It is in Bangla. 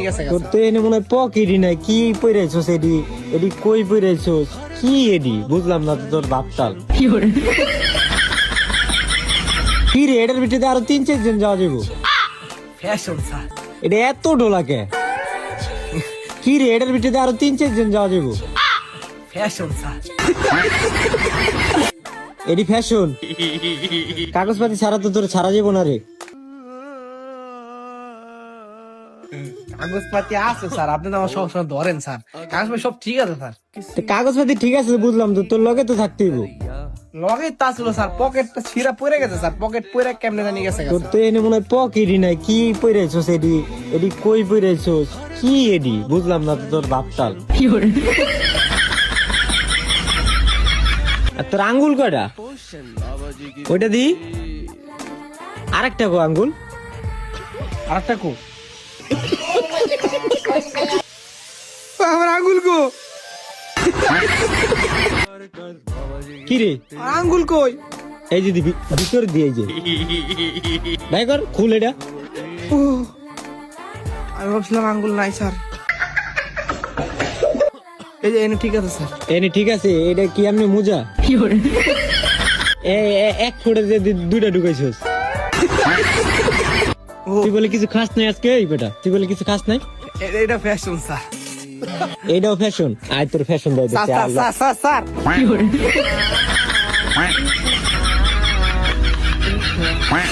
গেছে তোর তো এনে মনে হয় পকেটই নাই, কি পইরাইছস এডি? এডি কই পইরাইছস? কি এডি বুঝলাম না তো তোর বাপটাল। কি রে, এটার ভিতরে আরো 3-4 জন যাওয়া যাবো? Fashion sir. এটা এত ডোলাকে? কি রে, এটার ভিতরে আরো 3-4 জন যাওয়া যাবো? Fashion sir. এডি ফ্যাশন? কাগজপাতি ছাড়া তো তোর ছাড়া যাবো না রে। কাগজপাতি আছে স্যার, আপনি তো আমার সবসময় ধরেন স্যার। কাগজপাতি সব ঠিক আছে স্যার। তো কাগজপাতি ঠিক আছে বুঝলাম, তো তোর লগে তো থাকতেই হইবো। লগে তা ছিল স্যার, পকেটটা ছিঁড়া পড়ে গেছে স্যার। পকেট পড়ে কেমনে জানি গেছে তোর তো এনে মনে হয় পকেটই নাই, কি পইরাইছস এডি? এডি কই পইরাইছস? কি এডি বুঝলাম না তো তোর বাপটাল। আর তোর আঙ্গুল কয়টা? ওইটা দি আরেকটা গো আঙ্গুল। আরেকটা কো আমার আঙ্গুল কো? কি রে আঙ্গুল কই? এই যদি ভিতর দিয়ে যে ভাই কর খুল এটা। আমি ভাবছিলাম আঙ্গুল নাই স্যার। এই যে এনে ঠিক আছে স্যার। এনে ঠিক আছে। এটা কি আমি মোজা? এক ফুটে দুইটা ঢুকাইছস। তুই বলে কিছু খাস নাই আজকে? এই বেটা তুই বলে কিছু খাস নাই? এটা ফ্যাশন স্যার। এইটাও ফ্যাশন? আয় তোর ফ্যাশন দেয় sir sir sir sir Quack.